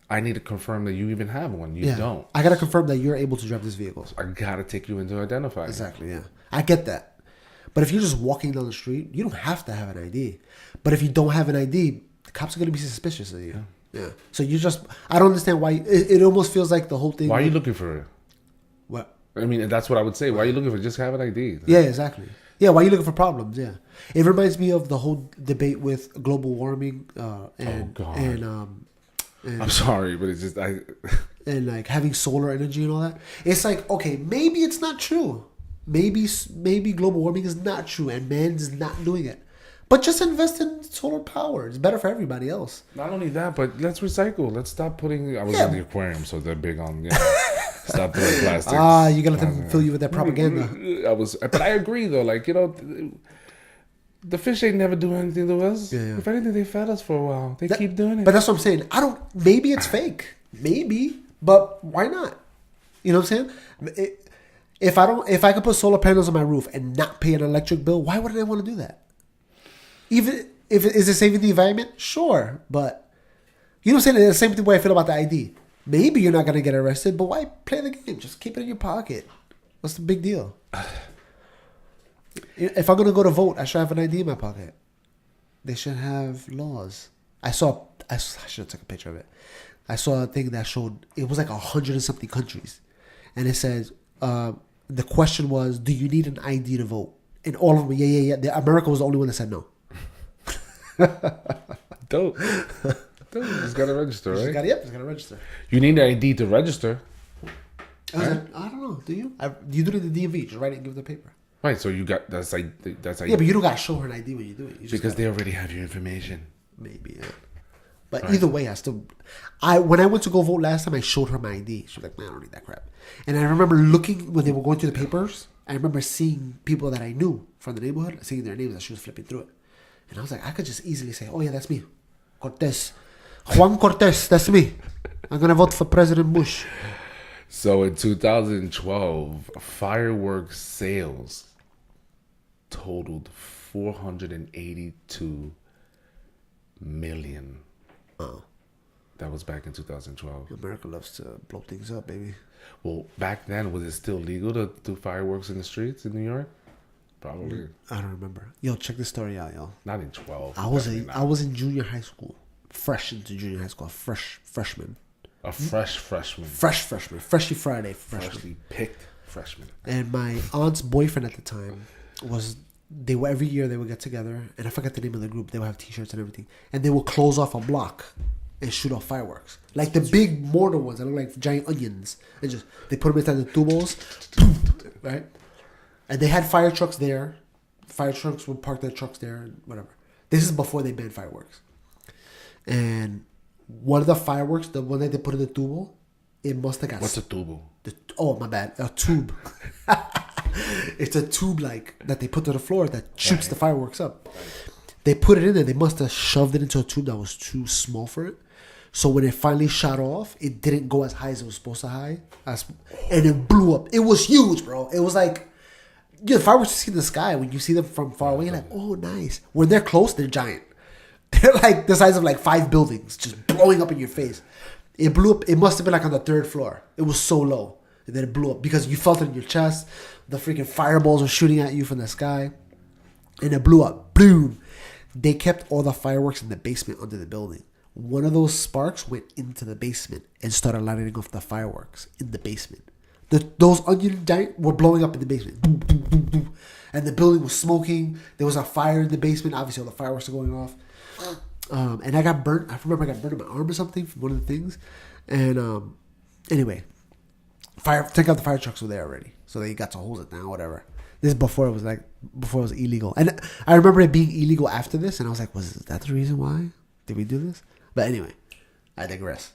I need to confirm that you even have one. You don't. I gotta confirm that you're able to drive this vehicle. I gotta take you in to identify. Exactly. Yeah, I get that. But if you're just walking down the street, you don't have to have an ID. But if you don't have an ID, the cops are gonna be suspicious of you. Yeah. So I don't understand why. It almost feels like the whole thing. Why are you looking for it? What? I mean, that's what I would say. Why are you looking for it? Just have an ID. Yeah, exactly. Yeah, why are you looking for problems? Yeah. It reminds me of the whole debate with global warming and I'm sorry, but it's just and like having solar energy and all that. It's like, okay, maybe it's not true. Maybe global warming is not true and man is not doing it. But just invest in solar power. It's better for everybody else. Not only that, but let's recycle. Let's stop putting. I was in the aquarium, so they're big on stop throwing plastics. You gotta let them fill you with that propaganda. But I agree though. Like the fish ain't never doing anything to us. Yeah. If anything, they fed us for a while. They keep doing it. But that's what I'm saying. Maybe it's fake. Maybe, but why not? You know what I'm saying? If I could put solar panels on my roof and not pay an electric bill, why wouldn't I want to do that? Even if is it saving the environment? Sure, but you know what I'm saying? It's the same way I feel about the ID. Maybe you're not gonna get arrested, but why play the game? Just keep it in your pocket. What's the big deal? If I'm gonna go to vote, I should have an ID in my pocket. They should have laws. I should have took a picture of it. I saw a thing that showed it was like 100 and something countries, and it says the question was, do you need an ID to vote? And all of them, yeah. America was the only one that said no. Dope. You just gotta register, right? Just gotta register. You need an ID to register. I don't know. Do you? You do it in the DMV. Just write it and give the paper. Right. So you got that's like. Yeah, but you don't gotta show her an ID when you do it. Because they already have your information. Maybe. Yeah. But either way, when I went to go vote last time, I showed her my ID. She was like, "Man, I don't need that crap." And I remember looking when they were going through the papers. I remember seeing people that I knew from the neighborhood, seeing their names as she was flipping through it. And I was like, I could just easily say, oh yeah, that's me. Cortez. Juan Cortez, that's me. I'm going to vote for President Bush. So in 2012, fireworks sales totaled 482 million. Oh. That was back in 2012. America loves to blow things up, baby. Well, back then, was it still legal to do fireworks in the streets in New York? Probably. I don't remember. Yo, check this story out, yo. Not in 12. I was in junior high school. Fresh into junior high school. Freshman. A fresh freshman. Fresh freshman. Freshly Friday freshman. Freshly picked freshman. And my aunt's boyfriend at the time every year they would get together, and I forgot the name of the group. They would have T-shirts and everything, and they would close off a block and shoot off fireworks. Like the big mortar ones that look like giant onions. And just, they put them inside the tubos. Right? And they had fire trucks there. Fire trucks would park their trucks there and whatever. This is before they banned fireworks. And one of the fireworks, the one that they put in the tubo, it must have got... What's a tubo? Oh, my bad. A tube. It's a tube like that they put to the floor that shoots the fireworks up. They put it in there. They must have shoved it into a tube that was too small for it. So when it finally shot off, it didn't go as high as it was supposed to and it blew up. It was huge, bro. It was like, the fireworks you see in the sky, when you see them from far away, you're like, oh, nice. When they're close, they're giant. They're like the size of like 5 buildings, just blowing up in your face. It blew up. It must have been like on the 3rd floor. It was so low. And then it blew up because you felt it in your chest. The freaking fireballs were shooting at you from the sky. And it blew up. Boom. They kept all the fireworks in the basement under the building. One of those sparks went into the basement and started lighting off the fireworks in the basement. Those onion giant were blowing up in the basement. Boom, boom, boom, boom. And the building was smoking. There was a fire in the basement. Obviously, all the fireworks are going off. And I got burnt. I remember I got burnt in my arm or something from one of the things. And anyway, take out the fire trucks were there already, so they got to hose it down, whatever. This is before it was illegal, and I remember it being illegal after this, and I was like, was that the reason why did we do this? But anyway, I digress.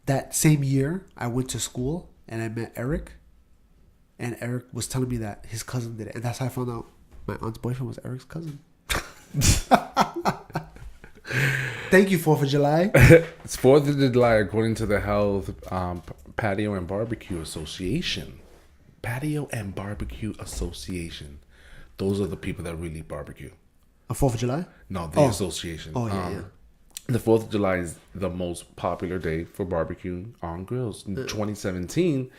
That same year, I went to school and I met Eric, and Eric was telling me that his cousin did it, and that's how I found out my aunt's boyfriend was Eric's cousin. Thank you, 4th of July. It's 4th of July, according to the Health Patio and Barbecue Association. Patio and Barbecue Association. Those are the people that really barbecue. A 4th of July? No, the association. Oh, yeah. The 4th of July is the most popular day for barbecue on grills. In 2017,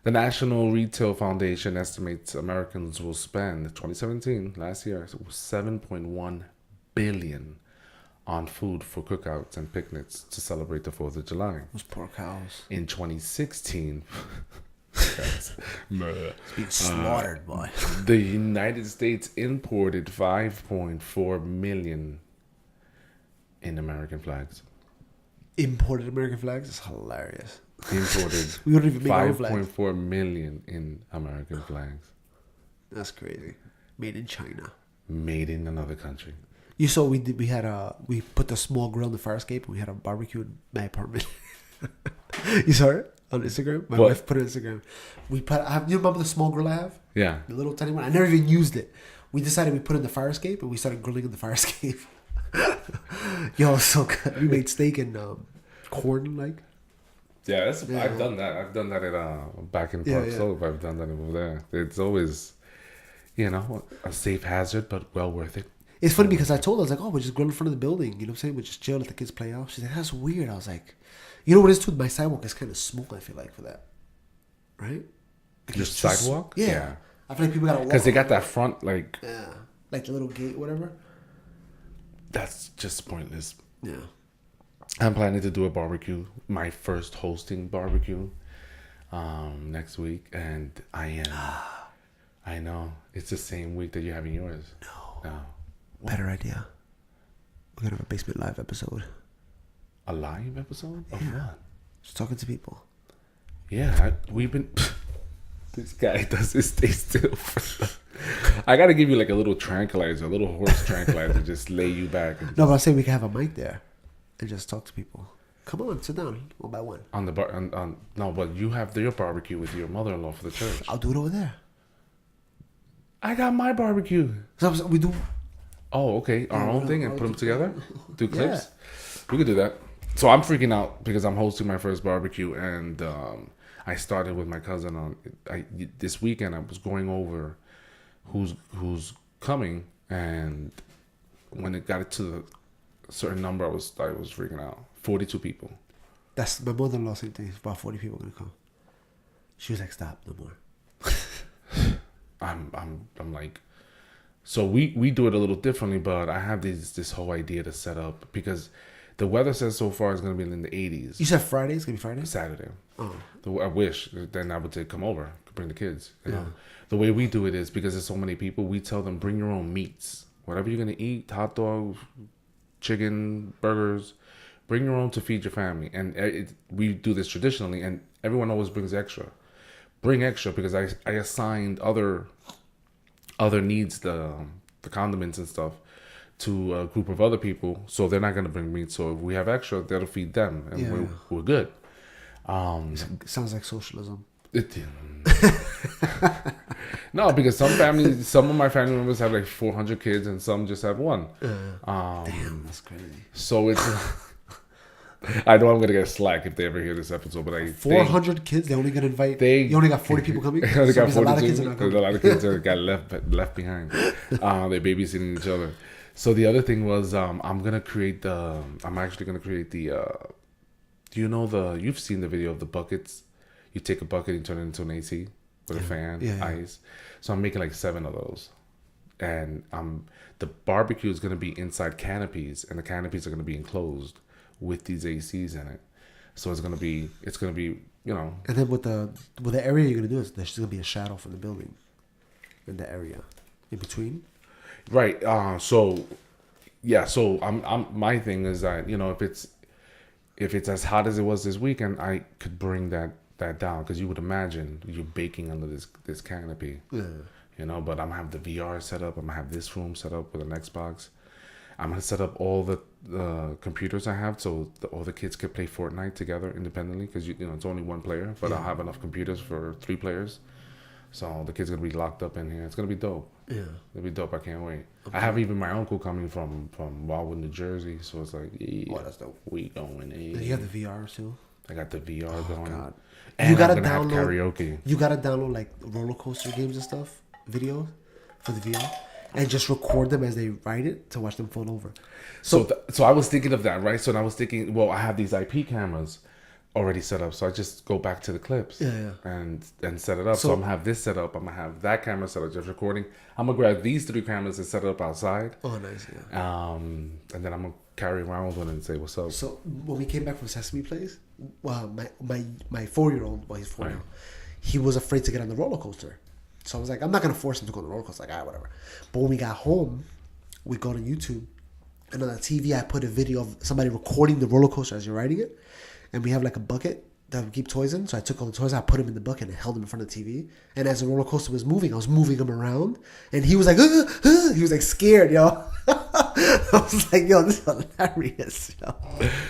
the National Retail Foundation estimates Americans will spend, 2017, last year, $7.1 billion on food for cookouts and picnics to celebrate the 4th of July. Those poor cows. In 2016, being slaughtered, boy. the United States imported 5.4 million in American flags. Imported American flags is hilarious. Imported We wouldn't even make our own flags. 5.4 million in American flags. That's crazy. Made in China. Made in another country. You saw we put the small grill in the fire escape and we had a barbecue in my apartment. You saw it on Instagram? My wife put it on Instagram. You remember the small grill I have? Yeah. The little tiny one? I never even used it. We decided we put it in the fire escape and we started grilling in the fire escape. Yo, it was so good. We made steak and corn like. Yeah, I've done that. I've done that at back in Park Slope. I've done that over there. It's always, a safe hazard, but well worth it. It's funny because I told her, I was like, oh, we'll just grill in front of the building. You know what I'm saying? We'll just chill, let the kids play out. She's like, that's weird. I was like, you know what it is too? My sidewalk is kind of small, I feel like, for that. Right? Your sidewalk? Yeah. I feel like people got to walk. Because they got that front, like... Yeah. Like the little gate, whatever. That's just pointless. Yeah. I'm planning to do a barbecue. My first hosting barbecue next week. And I am... I know. It's the same week that you're having yours. No. Better idea. We're going to have a Basement Live episode. A live episode? Of what? Just talking to people. Yeah, we've been... This guy doesn't stay still. I got to give you like a little tranquilizer, a little horse tranquilizer, just lay you back. No, but I'm saying we can have a mic there and just talk to people. Come on, sit down, one by one. On the bar, no, but you have your barbecue with your mother-in-law for the church. I'll do it over there. I got my barbecue. So we do... Oh, okay. Our own thing and put them together? Do clips? Yeah. We could do that. So I'm freaking out because I'm hosting my first barbecue and I started with my cousin this weekend. I was going over who's coming, and when it got to a certain number, I was freaking out. 42 people. That's my mother-in-law same thing. About 40 people gonna come. She was like, "Stop, no more." I'm like, so we do it a little differently, but I have this whole idea to set up because the weather says so far it's going to be in the 80s. You said Friday? It's going to be Friday? Saturday. Oh. I wish. Then I would say, come over. Bring the kids. The way we do it is because there's so many people, we tell them, bring your own meats. Whatever you're going to eat, hot dog, chicken, burgers. Bring your own to feed your family. And we do this traditionally, and everyone always brings extra. Bring extra because I assigned other needs, the condiments and stuff, to a group of other people, so they're not going to bring meat. So if we have extra, that'll feed them, and we're good. Sounds like socialism. No, because some of my family members have like 400 kids, and some just have one. Damn, that's crazy. So it's. I know I'm gonna get slack if they ever hear this episode, but 400 kids. They only gonna invite. You only got 40 people coming. They only got 40 a lot of kids. There's a lot of kids that got left behind. They're babysitting each other. So the other thing was, I'm actually gonna create the. Do you know you've seen the video of the buckets? You take a bucket and turn it into an AC with a fan, ice. So I'm making like 7 of those, and the barbecue is gonna be inside canopies, and the canopies are gonna be enclosed with these ACs in it. So it's gonna be And then with the area you're gonna do is there's gonna be a shadow from the building in the area in between. Right. So I'm my thing is that if it's as hot as it was this weekend, I could bring that down, because you would imagine you're baking under this canopy. Yeah. But I'm gonna have the VR set up. I'm gonna have this room set up with an Xbox. I'm gonna set up all the computers I have, so all the kids could play Fortnite together independently, because it's only one player, but I'll have enough computers for 3 players. So the kids are gonna be locked up in here. It's gonna be dope. Yeah, it'll be dope. I can't wait. Okay. I have even my uncle coming from Wildwood, New Jersey, so it's like, that's dope. We going in. You have the VR too. I got the VR going. God. And you gotta download karaoke. You gotta download like roller coaster games and stuff, videos for the VR. And just record them as they write it to watch them fall over. So I was thinking of that, right? So I was thinking, well, I have these IP cameras already set up, so I just go back to the clips and set it up. So I'm gonna have this set up. I'm gonna have that camera set up, just recording. I'm gonna grab these 3 cameras and set it up outside. Oh, nice, yeah. And then I'm gonna carry around with one and say, "What's up?" So when we came back from Sesame Place, my 4-year-old, well, he's 4 now, he was afraid to get on the roller coaster. So I was like, I'm not going to force him to go on the roller coaster. Like, whatever. But when we got home, we go to YouTube. And on the TV, I put a video of somebody recording the roller coaster as you're riding it. And we have like a bucket that we keep toys in. So I took all the toys, I put them in the bucket and held them in front of the TV. And as the roller coaster was moving, I was moving him around. And he was like, he was like scared, yo. I was like, yo, this is hilarious, yo.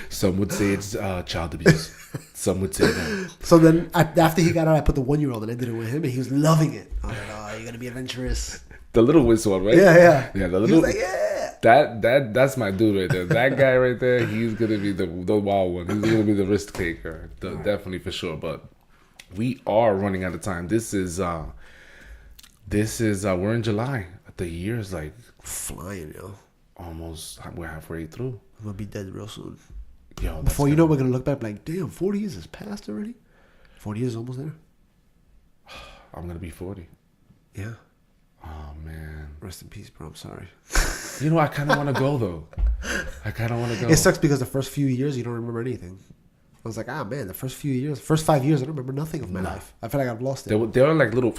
Some would say it's child abuse. Some would say that. So then after he got out, I put the 1-year-old and I did it with him, and he was loving it. I was like, oh, you're gonna be adventurous. The little whistle, right? Yeah. The little. He was like, yeah. That's my dude right there. That guy right there, he's gonna be the wild one. He's gonna be the risk taker, definitely for sure. But we are running out of time. This is we're in July. The year is like flying, yo. Almost, we're halfway through. We'll be dead real soon. Yo, before you know, we're gonna look back like, damn, 40 years has passed already. 40 years is almost there. I'm gonna be 40. Yeah. Oh man. Rest in peace, bro. I'm sorry. I kind of want to go though. I kind of want to go. It sucks because the first few years you don't remember anything. I was like, man, the first 5 years, I don't remember nothing of my life. I feel like I've lost it. There are like little.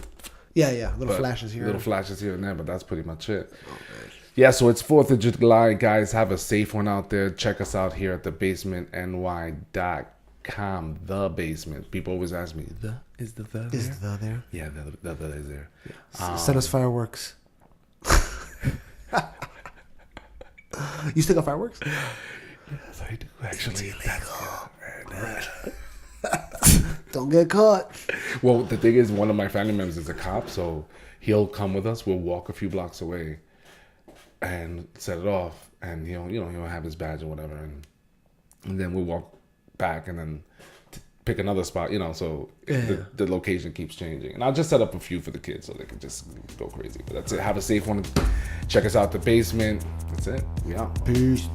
Yeah, little flashes here. Little flashes here and there, but that's pretty much it. Oh man. Yeah, so it's 4th of July, guys. Have a safe one out there. Check us out here at thebasementny.com. The basement. People always ask me, is the there? Is the there? Yeah, the is there. Yeah. Send us fireworks. You still got fireworks? Yes, I do. Actually, don't get caught. Well, the thing is, one of my family members is a cop, so he'll come with us. We'll walk a few blocks away and set it off, and he'll have his badge or whatever, and then we'll walk back and then pick another spot, so the location keeps changing. And I'll just set up a few for the kids so they can just go crazy. But that's it. Have a safe one. Check us out, The Basement. That's it. We out. Peace.